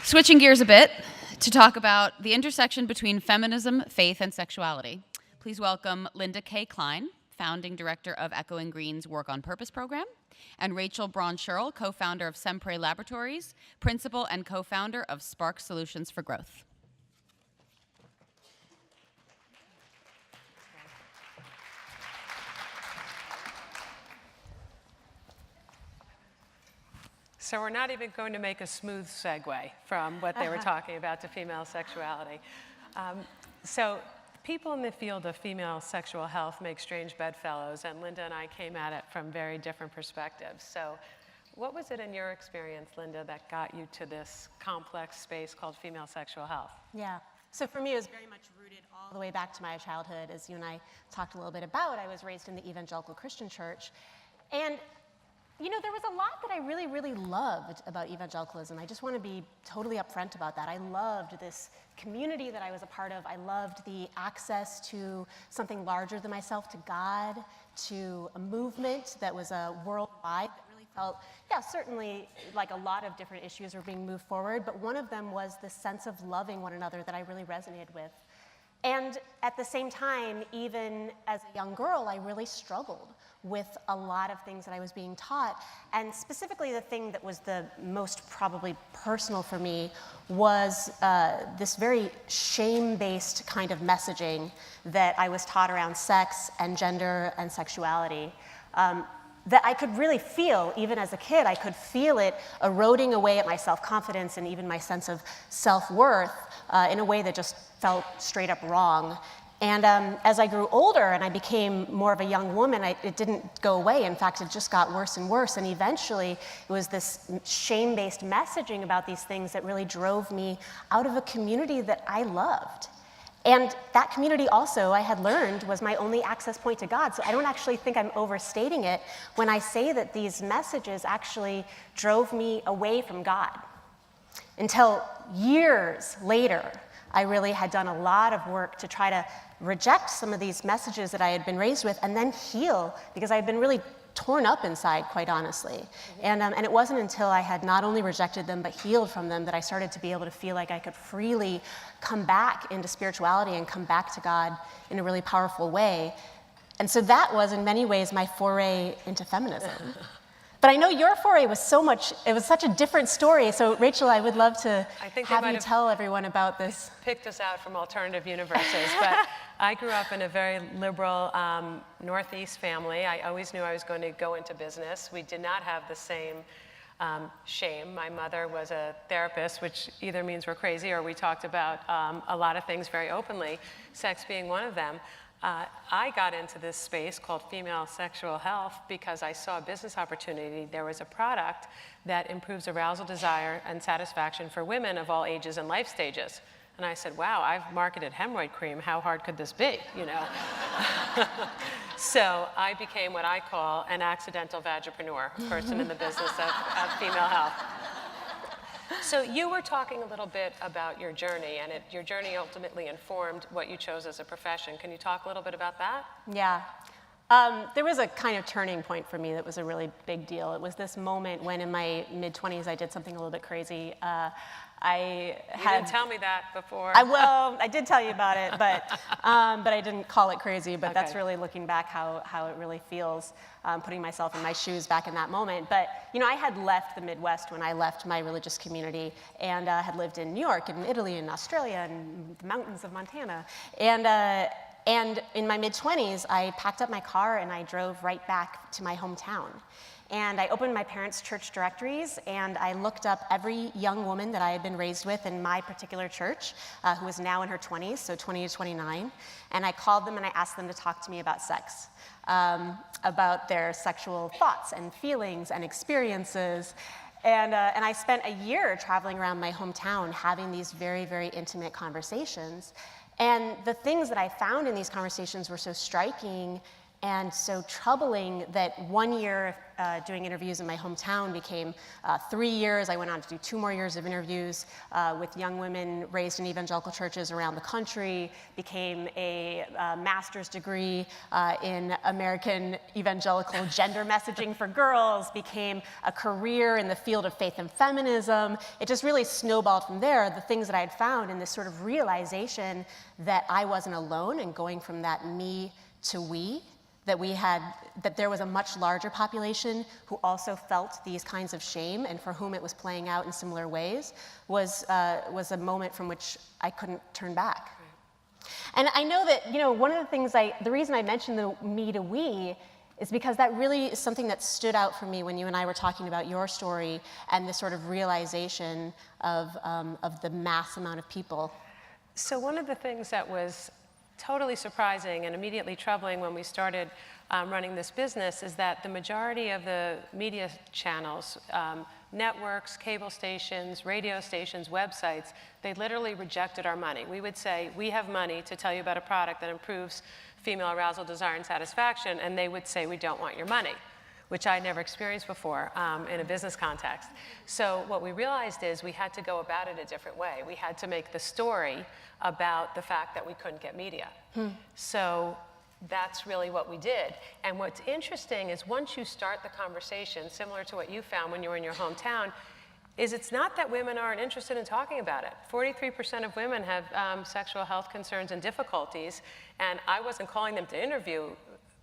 Switching gears a bit to talk about the intersection between feminism, faith, and sexuality. Please welcome Linda K. Klein, founding director of Echoing Green's Work on Purpose program, and Rachel Braun-Scherl, co-founder of Sempre Laboratories, principal and co-founder of Spark Solutions for Growth. So we're not even going to make a smooth segue from what they were talking about to female sexuality. So people in the field of female sexual health make strange bedfellows, and Linda and I came at it from very different perspectives. So what was it in your experience, Linda, that got you to this complex space called female sexual health? Yeah. So for me, it was very much rooted all the way back to my childhood. As you and I talked a little bit about, I was raised in the evangelical Christian church. And you know, there was a lot that I really, really loved about evangelicalism. I just want to be totally upfront about that. I loved this community that I was a part of. I loved the access to something larger than myself, to God, to a movement that was worldwide, that really felt, yeah, certainly like a lot of different issues were being moved forward, but one of them was the sense of loving one another that I really resonated with. And at the same time, even as a young girl, I really struggled with a lot of things that I was being taught. And specifically the thing that was the most probably personal for me was this very shame-based kind of messaging that I was taught around sex and gender and sexuality. That I could really feel, even as a kid, I could feel it eroding away at my self-confidence and even my sense of self-worth in a way that just felt straight up wrong. And as I grew older and I became more of a young woman, it didn't go away. In fact, it just got worse and worse. And eventually, it was this shame-based messaging about these things that really drove me out of a community that I loved. And that community also, I had learned, was my only access point to God. So I don't actually think I'm overstating it when I say that these messages actually drove me away from God. Until years later, I really had done a lot of work to try to reject some of these messages that I had been raised with and then heal, because I had been really torn up inside, quite honestly. And it wasn't until I had not only rejected them, but healed from them that I started to be able to feel like I could freely come back into spirituality and come back to God in a really powerful way. And so that was, in many ways, my foray into feminism. But I know your foray was it was such a different story. So Rachel, I would love to have you tell everyone about this. Picked us out from alternative universes, but I grew up in a very liberal Northeast family. I always knew I was going to go into business. We did not have the same shame. My mother was a therapist, which either means we're crazy or we talked about a lot of things very openly, sex being one of them. I got into this space called female sexual health because I saw a business opportunity. There was a product that improves arousal, desire, and satisfaction for women of all ages and life stages. And I said, wow, I've marketed hemorrhoid cream. How hard could this be, you know? So I became what I call an accidental vagipreneur, a person in the business of female health. So you were talking a little bit about your journey, and your journey ultimately informed what you chose as a profession. Can you talk a little bit about that? Yeah. There was a kind of turning point for me that was a really big deal. It was this moment when in my mid-20s I did something a little bit crazy. You didn't tell me that before. I did tell you about it, but I didn't call it crazy. But that's really looking back how it really feels, putting myself in my shoes back in that moment. But you know, I had left the Midwest when I left my religious community, and had lived in New York and Italy and Australia and the mountains of Montana. And in my mid-20s, I packed up my car and I drove right back to my hometown. And I opened my parents' church directories, and I looked up every young woman that I had been raised with in my particular church, who was now in her 20s, so 20 to 29. And I called them and I asked them to talk to me about sex, about their sexual thoughts and feelings and experiences. And I spent a year traveling around my hometown having these very, very intimate conversations. And the things that I found in these conversations were so striking and so troubling that 1 year doing interviews in my hometown became 3 years. I went on to do 2 more years of interviews with young women raised in evangelical churches around the country, became a master's degree in American evangelical gender messaging for girls, became a career in the field of faith and feminism. It just really snowballed from there, the things that I had found, and this sort of realization that I wasn't alone, and going from that me to we, that there was a much larger population who also felt these kinds of shame and for whom it was playing out in similar ways, was a moment from which I couldn't turn back. And I know that, one of the things the reason I mentioned the me to we is because that really is something that stood out for me when you and I were talking about your story and this sort of realization of the mass amount of people. So one of the things that was totally surprising and immediately troubling when we started running this business is that the majority of the media channels, networks, cable stations, radio stations, websites, they literally rejected our money. We would say, we have money to tell you about a product that improves female arousal, desire, and satisfaction, and they would say, we don't want your money, which I'd never experienced before in a business context. So what we realized is we had to go about it a different way. We had to make the story about the fact that we couldn't get media. So that's really what we did. And what's interesting is once you start the conversation, similar to what you found when you were in your hometown, is it's not that women aren't interested in talking about it. 43% of women have sexual health concerns and difficulties, and I wasn't calling them to interview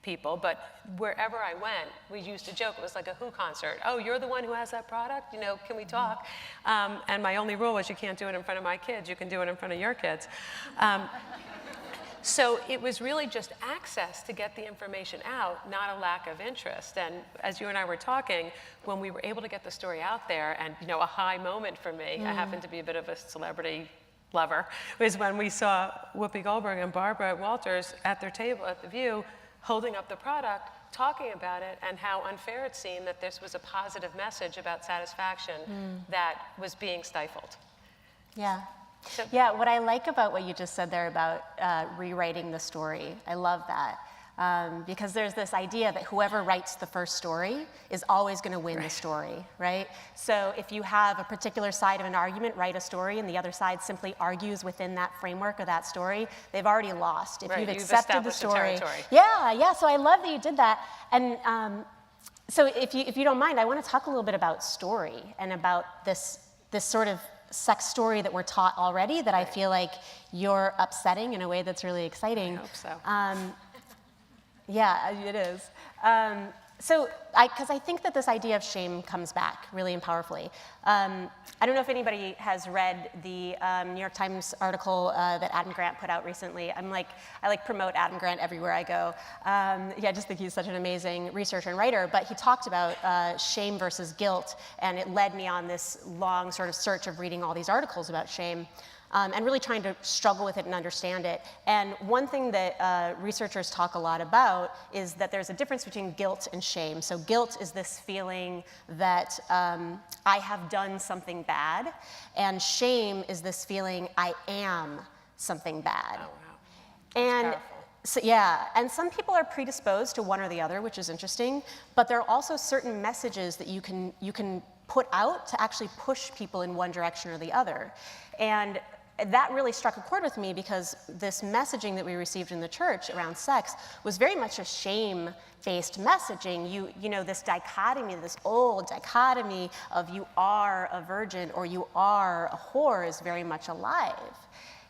people, but wherever I went, we used to joke, it was like a Who concert. Oh, you're the one who has that product? Can we talk? And my only rule was you can't do it in front of my kids, you can do it in front of your kids. So it was really just access to get the information out, not a lack of interest. And as you and I were talking, when we were able to get the story out there, and a high moment for me, I happen to be a bit of a celebrity lover, was when we saw Whoopi Goldberg and Barbara Walters at their table at The View, holding up the product, talking about it, and how unfair it seemed that this was a positive message about satisfaction that was being stifled. Yeah. Yeah, what I like about what you just said there about rewriting the story, I love that. Because there's this idea that whoever writes the first story is always going to win the story, right? So if you have a particular side of an argument, write a story, and the other side simply argues within that framework of that story, they've already lost. If you've accepted the story. Yeah, so I love that you did that. And so if you don't mind, I want to talk a little bit about story and about this sort of sex story that we're taught already that I feel like you're upsetting in a way that's really exciting. I hope so. Yeah, it is. Because I think that this idea of shame comes back really and powerfully. I don't know if anybody has read the New York Times article that Adam Grant put out recently. I promote Adam Grant everywhere I go. I just think he's such an amazing researcher and writer. But he talked about shame versus guilt, and it led me on this long sort of search of reading all these articles about shame. And really trying to struggle with it and understand it. And one thing that researchers talk a lot about is that there's a difference between guilt and shame. So guilt is this feeling that I have done something bad, and shame is this feeling I am something bad. Oh, wow. And That's so, and some people are predisposed to one or the other, which is interesting, but there are also certain messages that you can put out to actually push people in one direction or the other. And that really struck a chord with me because this messaging that we received in the church around sex was very much a shame-based messaging. This dichotomy, this old dichotomy of you are a virgin or you are a whore is very much alive.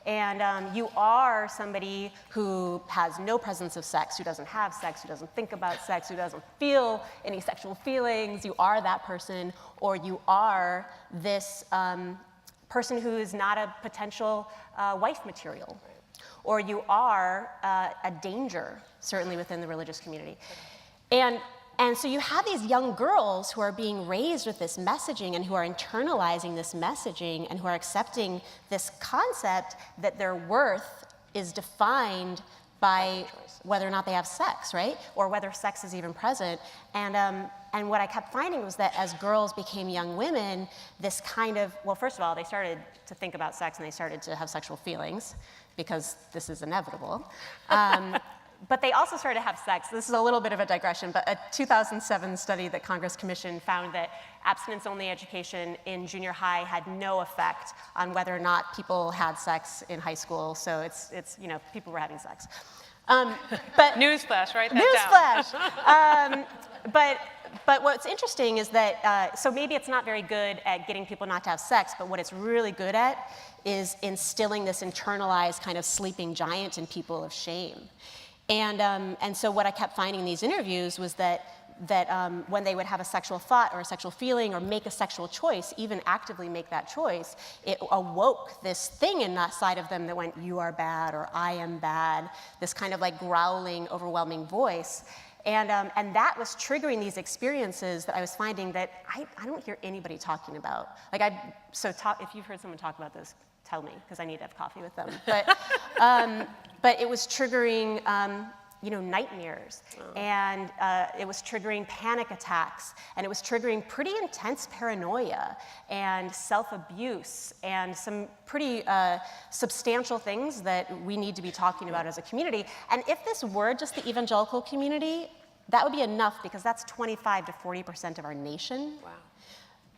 And you are somebody who has no presence of sex, who doesn't have sex, who doesn't think about sex, who doesn't feel any sexual feelings. You are that person, or you are this person who is not a potential wife material, or you are a danger, certainly within the religious community. And so you have these young girls who are being raised with this messaging and who are internalizing this messaging and who are accepting this concept that their worth is defined by whether or not they have sex, right? Or whether sex is even present. And what I kept finding was that as girls became young women, this kind of, well, first of all, they started to think about sex and they started to have sexual feelings because this is inevitable. but they also started to have sex. This is a little bit of a digression, but a 2007 study that Congress commissioned found that abstinence-only education in junior high had no effect on whether or not people had sex in high school. So it's you know, people were having sex. But Newsflash, write that down. Newsflash. But what's interesting is that, so maybe it's not very good at getting people not to have sex, but what it's really good at is instilling this internalized kind of sleeping giant in people of shame. And so what I kept finding in these interviews was that when they would have a sexual thought or a sexual feeling or make a sexual choice, even actively make that choice, it awoke this thing inside of them that went, you are bad, or I am bad, this kind of like growling, overwhelming voice. And that was triggering these experiences that I was finding that I don't hear anybody talking about. Like if you've heard someone talk about this, tell me, because I need to have coffee with them. But it was triggering you know, nightmares, and it was triggering panic attacks, and it was triggering pretty intense paranoia and self-abuse and some pretty substantial things that we need to be talking about as a community. And if this were just the evangelical community, that would be enough, because that's 25 to 40% of our nation. Wow.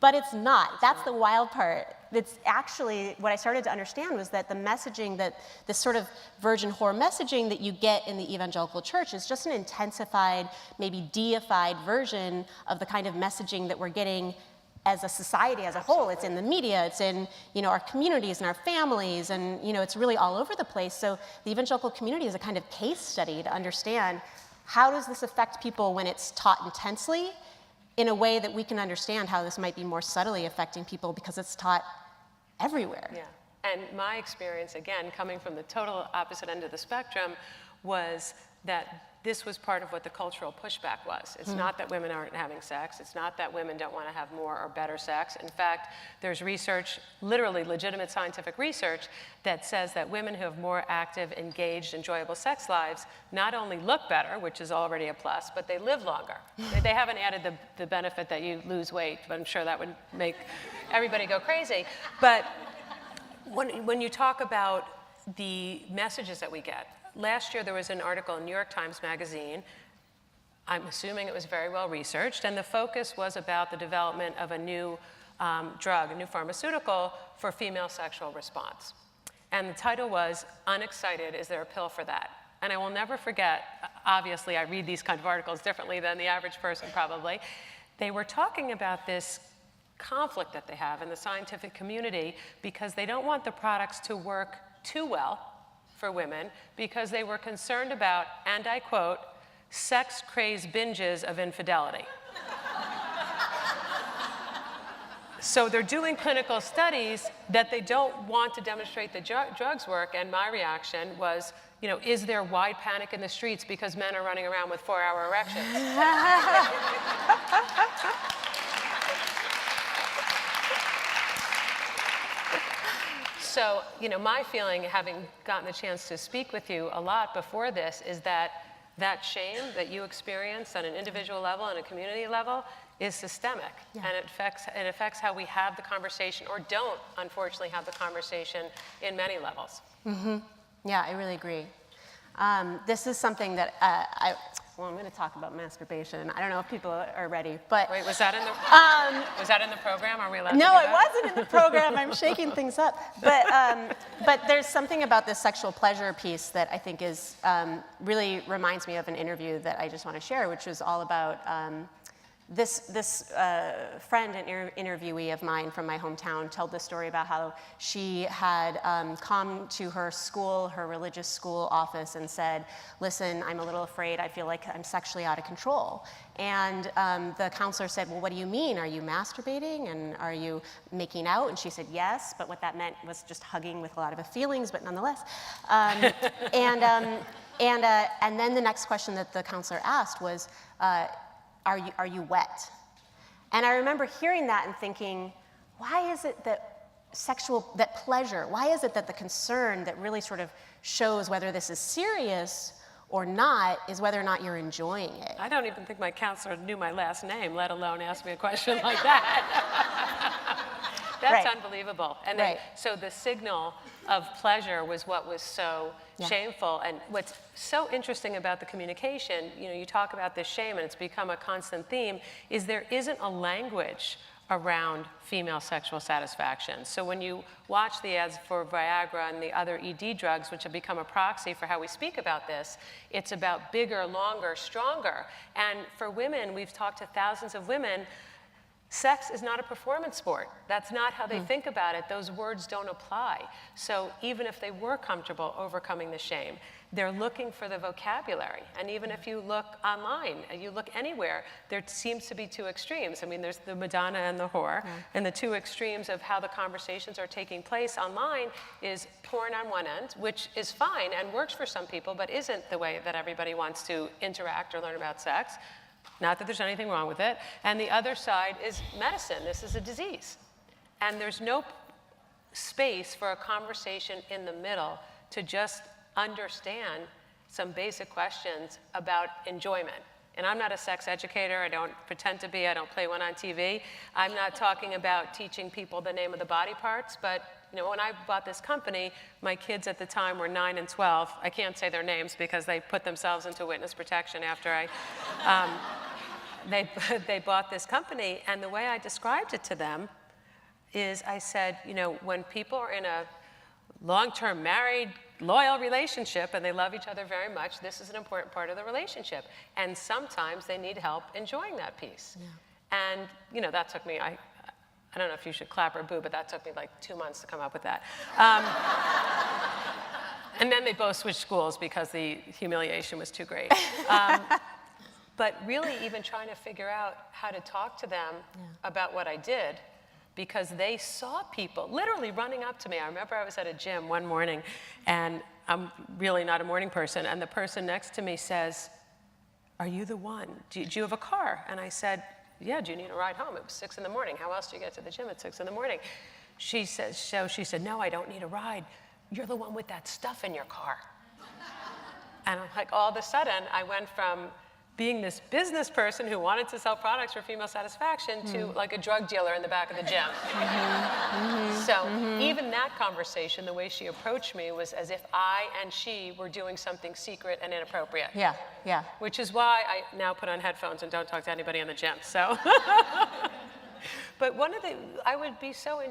But it's not. That's the wild part. It's actually, what I started to understand was that the messaging, that this sort of virgin whore messaging that you get in the evangelical church is just an intensified, maybe deified version of the kind of messaging that we're getting as a society as a whole. It's in the media, it's in, you know, our communities and our families, and, you know, it's really all over the place. So the evangelical community is a kind of case study to understand, how does this affect people when it's taught intensely, in a way that we can understand how this might be more subtly affecting people because it's taught everywhere. Yeah, and my experience, again, coming from the total opposite end of the spectrum, was that this was part of what the cultural pushback was. It's not that women aren't having sex. It's not that women don't want to have more or better sex. In fact, there's research, literally legitimate scientific research, that says that women who have more active, engaged, enjoyable sex lives not only look better, which is already a plus, but they live longer. They haven't added the benefit that you lose weight, but I'm sure that would make everybody go crazy. But when you talk about the messages that we get, last year there was an article in New York Times Magazine, I'm assuming it was very well researched, and the focus was about the development of a new drug, a new pharmaceutical for female sexual response. And the title was, "Unexcited, is there a pill for that?" And I will never forget, obviously I read these kind of articles differently than the average person probably. They were talking about this conflict that they have in the scientific community because they don't want the products to work too well for women, because they were concerned about, and I quote, sex-crazed binges of infidelity. So they're doing clinical studies that they don't want to demonstrate the drugs work, and my reaction was, you know, is there wide panic in the streets because men are running around with 4-hour erections? So, you know, my feeling, having gotten the chance to speak with you a lot before this, is that that shame that you experience on an individual level and a community level is systemic. Yeah. And it affects how we have the conversation, or don't, unfortunately, have the conversation in many levels. Mm-hmm. Yeah, I really agree. This is something that I'm going to talk about masturbation. I don't know if people are ready, but... Wait, was that in the program? Are we allowed to do No, that? it wasn't in the program. I'm shaking things up. But there's something about this sexual pleasure piece that I think is really reminds me of an interview that I just want to share, which was all about this friend and interviewee of mine from my hometown told this story about how she had come to her school, her religious school office, and said, listen, I'm a little afraid. I feel like I'm sexually out of control. And the counselor said, well, what do you mean? Are you masturbating, and are you making out? And she said, yes, but what that meant was just hugging with a lot of feelings, but nonetheless. And then the next question that the counselor asked was, are you wet? And I remember hearing that and thinking, why is it that pleasure, why is it that the concern that really sort of shows whether this is serious or not is whether or not you're enjoying it? I don't even think my counselor knew my last name, let alone ask me a question like that. That's Right. unbelievable. And Right. then, so the signal of pleasure was what was so shameful. And what's so interesting about the communication, you talk about this shame, and it's become a constant theme, is there isn't a language around female sexual satisfaction. So when you watch the ads for Viagra and the other ED drugs, which have become a proxy for how we speak about this, it's about bigger, longer, stronger. And for women, we've talked to thousands of women, sex is not a performance sport. That's not how they think about it. Those words don't apply. So even if they were comfortable overcoming the shame, they're looking for the vocabulary. And even if you look online, you look anywhere, there seems to be two extremes. I mean, there's the Madonna and the whore, and the two extremes of how the conversations are taking place online is porn on one end, which is fine and works for some people, but isn't the way that everybody wants to interact or learn about sex. Not that there's anything wrong with it. And the other side is medicine. This is a disease. And there's no space for a conversation in the middle to just understand some basic questions about enjoyment. And I'm not a sex educator. I don't pretend to be. I don't play one on TV. I'm not talking about teaching people the name of the body parts. But when I bought this company, my kids at the time were 9 and 12. I can't say their names because they put themselves into witness protection after they bought this company. And the way I described it to them is I said, when people are in a long-term married, loyal relationship and they love each other very much, this is an important part of the relationship. And sometimes they need help enjoying that piece. Yeah. And, that took me, I don't know if you should clap or boo, but that took me like 2 months to come up with that. And then they both switched schools because the humiliation was too great. But really even trying to figure out how to talk to them about what I did, because they saw people literally running up to me. I remember I was at a gym one morning, and I'm really not a morning person, and the person next to me says, "Are you the one? Do you have a car?" And I said, "Yeah, do you need a ride home?" It was 6 in the morning. How else do you get to the gym at 6 in the morning? She said, "No, I don't need a ride. You're the one with that stuff in your car." And I'm like, all of a sudden, I went from being this business person who wanted to sell products for female satisfaction to like a drug dealer in the back of the gym. Even that conversation, the way she approached me was as if I and she were doing something secret and inappropriate. Yeah, yeah. Which is why I now put on headphones and don't talk to anybody in the gym, so. But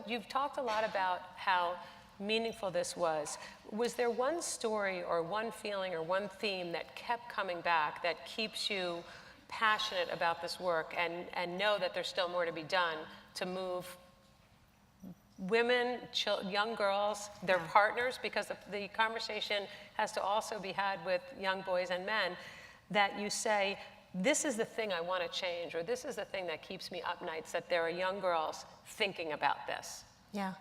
you've talked a lot about how meaningful this was. Was there one story or one feeling or one theme that kept coming back that keeps you passionate about this work and know that there's still more to be done to move women, young girls, their partners, because the conversation has to also be had with young boys and men, that you say, this is the thing I want to change, or this is the thing that keeps me up nights, that there are young girls thinking about this? Yeah.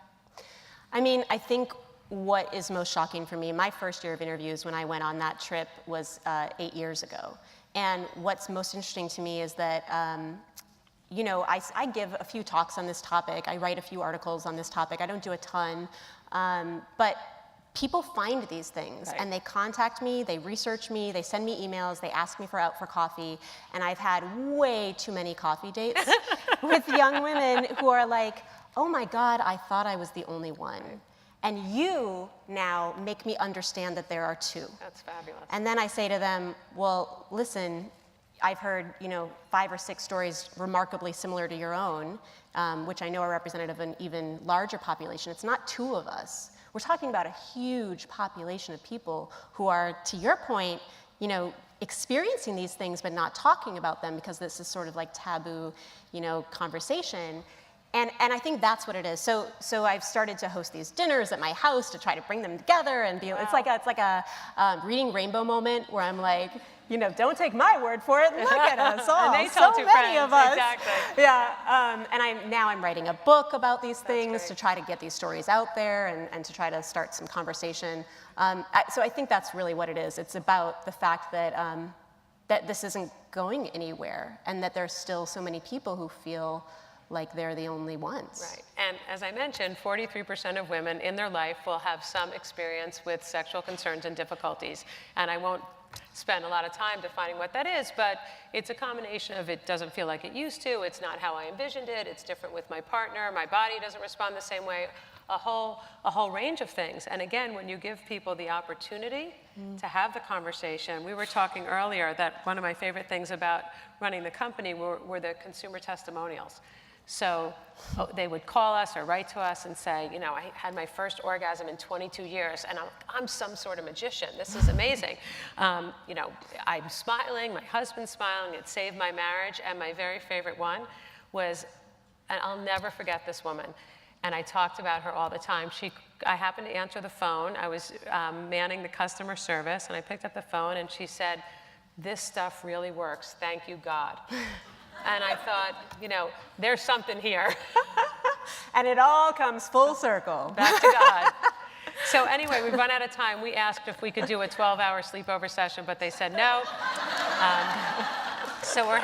I mean, I think what is most shocking for me, my first year of interviews when I went on that trip was 8 years ago. And what's most interesting to me is that, I give a few talks on this topic. I write a few articles on this topic. I don't do a ton. But people find these things, and they contact me, they research me, they send me emails, they ask me out for coffee. And I've had way too many coffee dates with young women who are like, "Oh my God, I thought I was the only one. And you now make me understand that there are two." That's fabulous. And then I say to them, well, listen, I've heard 5 or 6 stories remarkably similar to your own, which I know are representative of an even larger population. It's not 2 of us. We're talking about a huge population of people who are, to your point, experiencing these things but not talking about them because this is sort of like taboo, conversation. And I think that's what it is. So I've started to host these dinners at my house to try to bring them together and be. Wow. It's like a reading Rainbow moment where I'm like, don't take my word for it. Look at us all. And they tell so 2 many friends. of us. Exactly. Yeah. And I'm writing a book about these things great. to try to get these stories out there and to try to start some conversation. So I think that's really what it is. It's about the fact that that this isn't going anywhere, and that there's still so many people who feel like they're the only ones. Right. And as I mentioned, 43% of women in their life will have some experience with sexual concerns and difficulties. And I won't spend a lot of time defining what that is, but it's a combination of it doesn't feel like it used to, it's not how I envisioned it, it's different with my partner, my body doesn't respond the same way, a whole range of things. And again, when you give people the opportunity to have the conversation, we were talking earlier that one of my favorite things about running the company were the consumer testimonials. So they would call us or write to us and say, you know, I had my first orgasm in 22 years, and I'm some sort of magician. This is amazing. You know, I'm smiling, my husband's smiling, it saved my marriage. And my very favorite one was, and I'll never forget this woman, and I talked about her all the time. I happened to answer the phone. I was manning the customer service, and I picked up the phone, and she said, "This stuff really works. Thank you, God." And I thought, you know, there's something here. And it all comes full circle. Back to God. So anyway, we've run out of time. We asked if we could do a 12-hour sleepover session, but they said no. So we're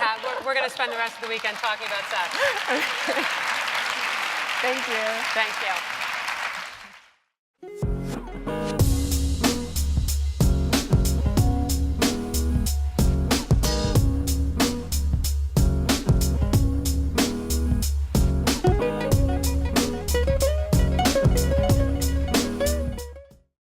going to spend the rest of the weekend talking about sex. Thank you. Thank you.